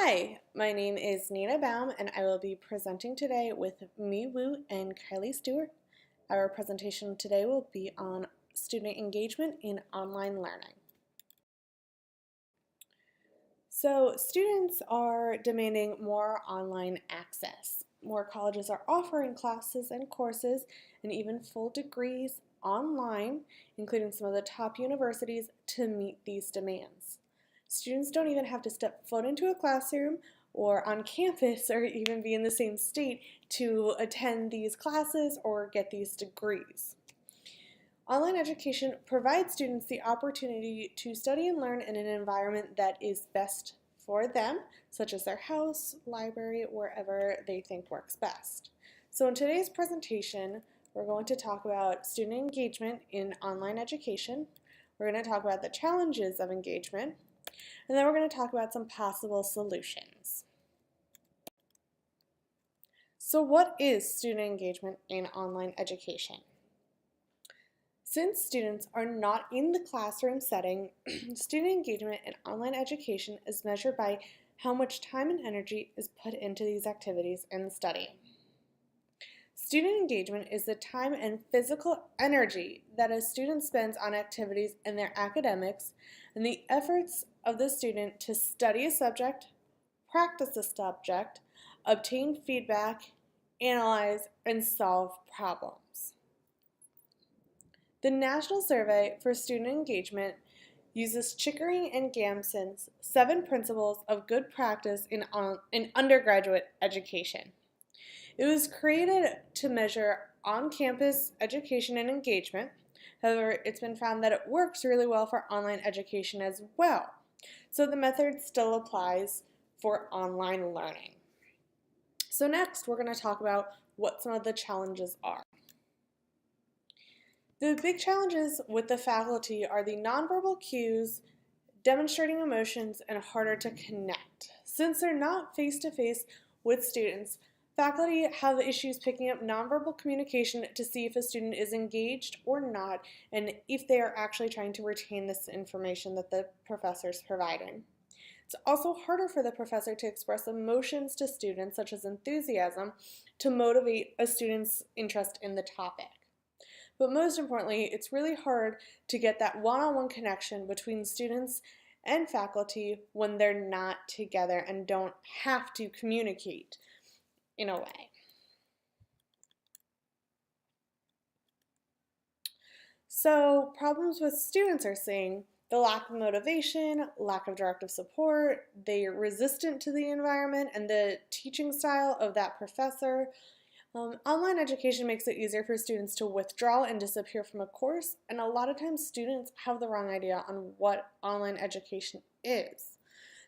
Hi, my name is Nina Baum, and I will be presenting today with Mi Wu and Kylie Stewart. Our presentation today will be on student engagement in online learning. So, students are demanding more online access. More colleges are offering classes and courses and even full degrees online, including some of the top universities, to meet these demands. Students don't even have to step foot into a classroom or on campus or even be in the same state to attend these classes or get these degrees. Online education provides students the opportunity to study and learn in an environment that is best for them, such as their house, library, wherever they think works best. So in today's presentation, we're going to talk about student engagement in online education. We're going to talk about the challenges of engagement, and then we're going to talk about some possible solutions. So what is student engagement in online education? Since students are not in the classroom setting, student engagement in online education is measured by how much time and energy is put into these activities and study. Student engagement is the time and physical energy that a student spends on activities in their academics and the efforts of the student to study a subject, practice a subject, obtain feedback, analyze, and solve problems. The National Survey for Student Engagement uses Chickering and Gamson's 7 principles of good practice in undergraduate education. It was created to measure on-campus education and engagement. However, it's been found that it works really well for online education as well. So the method still applies for online learning. So next, we're going to talk about what some of the challenges are. The big challenges with the faculty are the nonverbal cues, demonstrating emotions, and harder to connect. Since they're not face-to-face with students, faculty have issues picking up nonverbal communication to see if a student is engaged or not, and if they are actually trying to retain this information that the professor is providing. It's also harder for the professor to express emotions to students, such as enthusiasm, to motivate a student's interest in the topic. But most importantly, it's really hard to get that one-on-one connection between students and faculty when they're not together and don't have to communicate in a way. So problems with students are seeing the lack of motivation, lack of directive support, they're resistant to the environment and the teaching style of that professor. Online education makes it easier for students to withdraw and disappear from a course, and a lot of times students have the wrong idea on what online education is.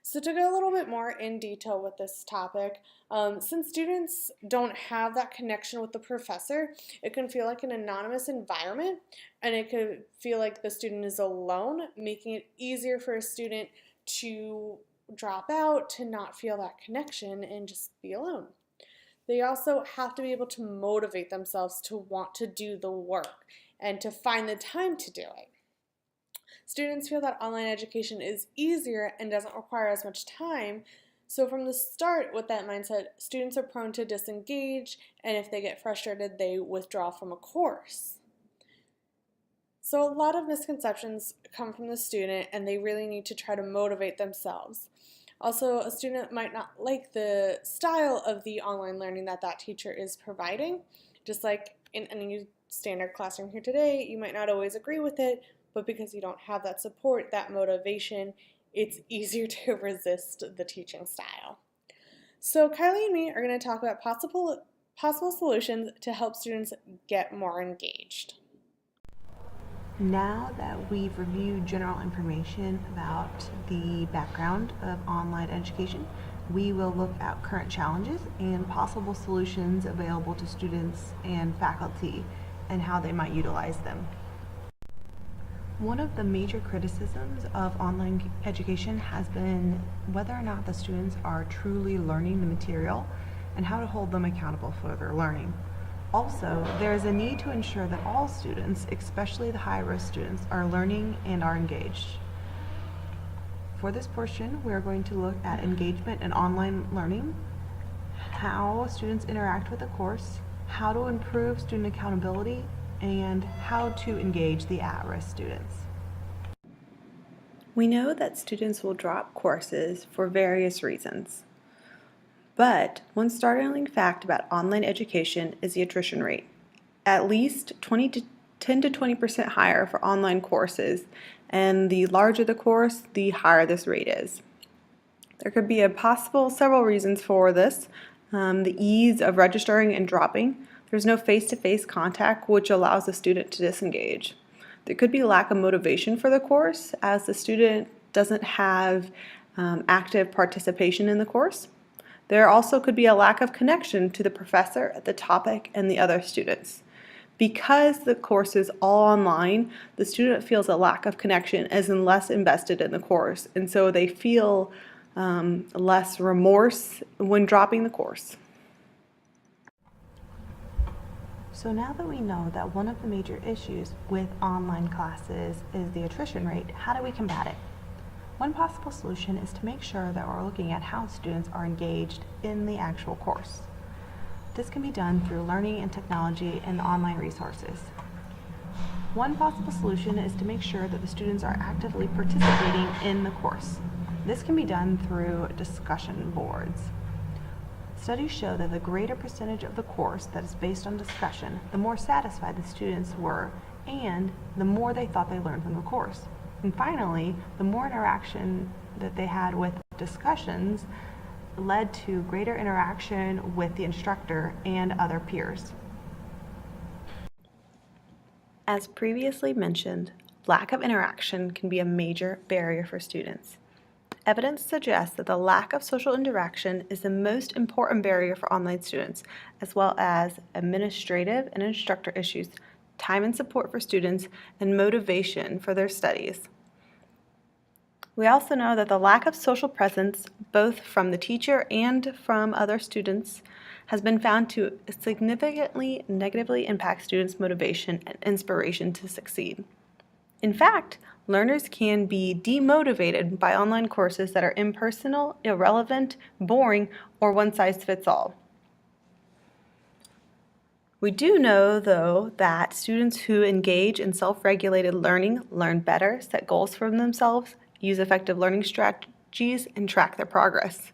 So to go a little bit more in detail with this topic, since students don't have that connection with the professor, it can feel like an anonymous environment, and it could feel like the student is alone, making it easier for a student to drop out, to not feel that connection, and just be alone. They also have to be able to motivate themselves to want to do the work and to find the time to do it. Students feel that online education is easier and doesn't require as much time, so from the start with that mindset, students are prone to disengage, and if they get frustrated, they withdraw from a course. So a lot of misconceptions come from the student, and they really need to try to motivate themselves. Also, a student might not like the style of the online learning that that teacher is providing. Just like in any standard classroom here today, you might not always agree with it, but because you don't have that support, that motivation, it's easier to resist the teaching style. So Kylie and me are going to talk about possible solutions to help students get more engaged. Now that we've reviewed general information about the background of online education, we will look at current challenges and possible solutions available to students and faculty and how they might utilize them. One of the major criticisms of online education has been whether or not the students are truly learning the material and how to hold them accountable for their learning. Also, there is a need to ensure that all students, especially the high-risk students, are learning and are engaged. For this portion, we are going to look at engagement in online learning, how students interact with the course, how to improve student accountability, and how to engage the at-risk students. We know that students will drop courses for various reasons. But one startling fact about online education is the attrition rate. At least 10 to 20% higher for online courses, and the larger the course, the higher this rate is. There could be several reasons for this. The ease of registering and dropping. There's no face-to-face contact, which allows the student to disengage. There could be a lack of motivation for the course, as the student doesn't have active participation in the course. There also could be a lack of connection to the professor, the topic, and the other students. Because the course is all online, the student feels a lack of connection as in less invested in the course, and so they feel less remorse when dropping the course. So now that we know that one of the major issues with online classes is the attrition rate, how do we combat it? One possible solution is to make sure that we're looking at how students are engaged in the actual course. This can be done through learning and technology and online resources. One possible solution is to make sure that the students are actively participating in the course. This can be done through discussion boards. Studies show that the greater percentage of the course that is based on discussion, the more satisfied the students were, and the more they thought they learned from the course. And finally, the more interaction that they had with discussions led to greater interaction with the instructor and other peers. As previously mentioned, lack of interaction can be a major barrier for students. Evidence suggests that the lack of social interaction is the most important barrier for online students, as well as administrative and instructor issues, time and support for students, and motivation for their studies. We also know that the lack of social presence, both from the teacher and from other students, has been found to significantly negatively impact students' motivation and inspiration to succeed. In fact, learners can be demotivated by online courses that are impersonal, irrelevant, boring, or one-size-fits-all. We do know, though, that students who engage in self-regulated learning learn better, set goals for themselves, use effective learning strategies, and track their progress.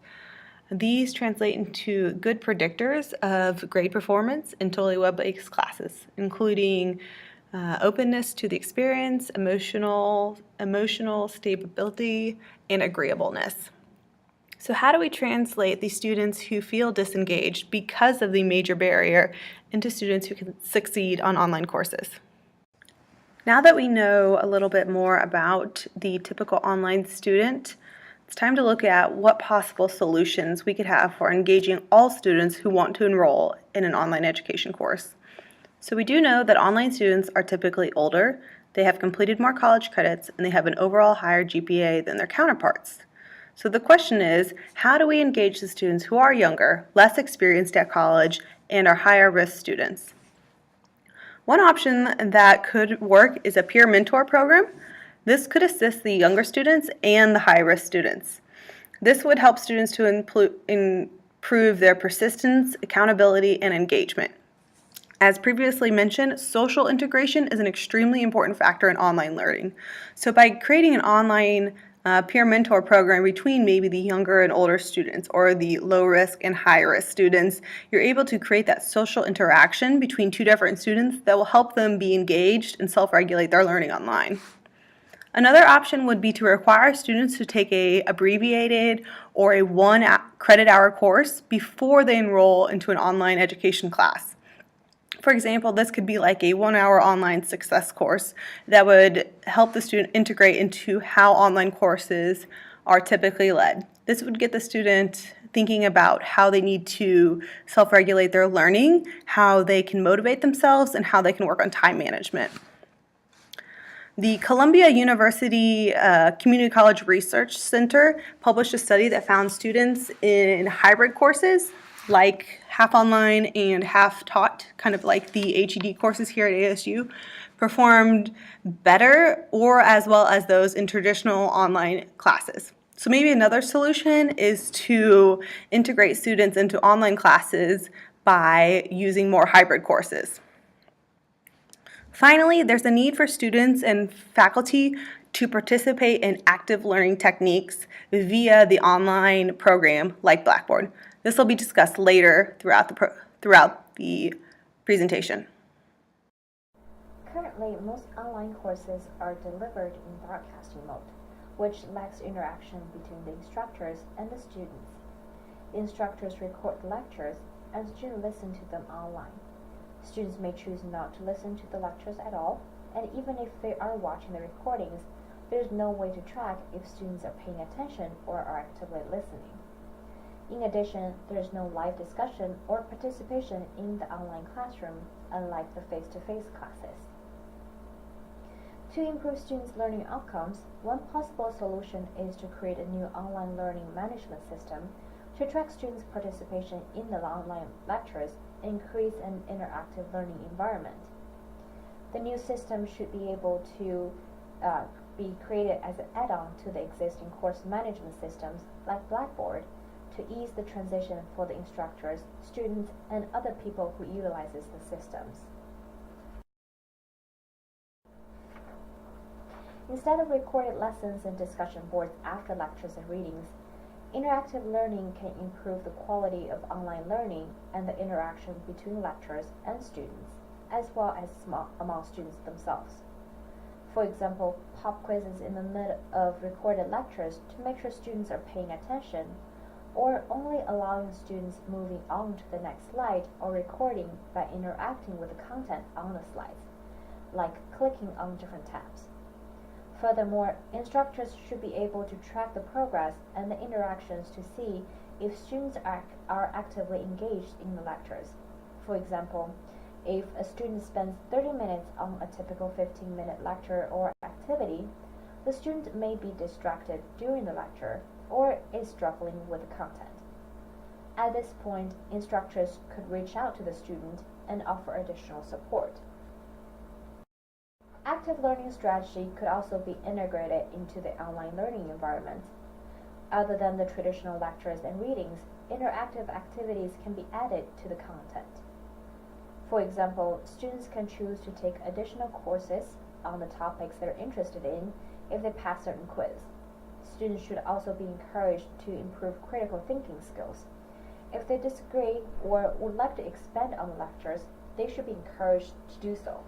These translate into good predictors of grade performance in totally web-based classes, including openness to the experience, emotional stability, and agreeableness. So how do we translate the students who feel disengaged because of the major barrier into students who can succeed on online courses? Now that we know a little bit more about the typical online student, it's time to look at what possible solutions we could have for engaging all students who want to enroll in an online education course. So we do know that online students are typically older, they have completed more college credits, and they have an overall higher GPA than their counterparts. So the question is, how do we engage the students who are younger, less experienced at college, and are higher risk students? One option that could work is a peer mentor program. This could assist the younger students and the high-risk students. This would help students to improve their persistence, accountability, and engagement. As previously mentioned, social integration is an extremely important factor in online learning. So by creating an online peer mentor program between maybe the younger and older students or the low risk and high risk students, you're able to create that social interaction between two different students that will help them be engaged and self-regulate their learning online. Another option would be to require students to take a abbreviated or a 1 credit hour course before they enroll into an online education class. For example, this could be like a 1-hour online success course that would help the student integrate into how online courses are typically led. This would get the student thinking about how they need to self-regulate their learning, how they can motivate themselves, and how they can work on time management. The Columbia University Community College Research Center published a study that found students in hybrid courses, like half online and half taught, kind of like the HED courses here at ASU, performed better or as well as those in traditional online classes. So maybe another solution is to integrate students into online classes by using more hybrid courses. Finally, there's a need for students and faculty to participate in active learning techniques via the online program like Blackboard. This will be discussed later throughout the presentation. Currently, most online courses are delivered in broadcasting mode, which lacks interaction between the instructors and the students. The instructors record the lectures, and students listen to them online. Students may choose not to listen to the lectures at all, and even if they are watching the recordings, there's no way to track if students are paying attention or are actively listening. In addition, there is no live discussion or participation in the online classroom, unlike the face-to-face classes. To improve students' learning outcomes, one possible solution is to create a new online learning management system to track students' participation in the online lectures and create an interactive learning environment. The new system should be able to be created as an add-on to the existing course management systems like Blackboard to ease the transition for the instructors, students, and other people who utilizes the systems. Instead of recorded lessons and discussion boards after lectures and readings, interactive learning can improve the quality of online learning and the interaction between lecturers and students, as well as among students themselves. For example, pop quizzes in the middle of recorded lectures to make sure students are paying attention, or only allowing students moving on to the next slide or recording by interacting with the content on the slides, like clicking on different tabs. Furthermore, instructors should be able to track the progress and the interactions to see if students are actively engaged in the lectures. For example, if a student spends 30 minutes on a typical 15-minute lecture or activity, the student may be distracted during the lecture or is struggling with the content. At this point, instructors could reach out to the student and offer additional support. Active learning strategy could also be integrated into the online learning environment. Other than the traditional lectures and readings, interactive activities can be added to the content. For example, students can choose to take additional courses on the topics they're interested in if they pass certain quiz. Students should also be encouraged to improve critical thinking skills. If they disagree or would like to expand on the lectures, they should be encouraged to do so.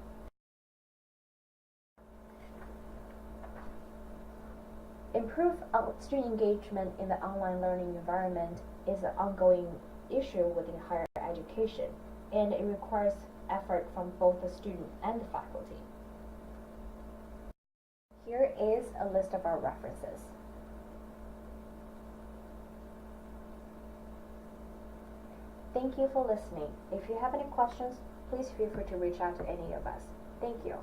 Improved student engagement in the online learning environment is an ongoing issue within higher education, and it requires effort from both the student and the faculty. Here is a list of our references. Thank you for listening. If you have any questions, please feel free to reach out to any of us. Thank you.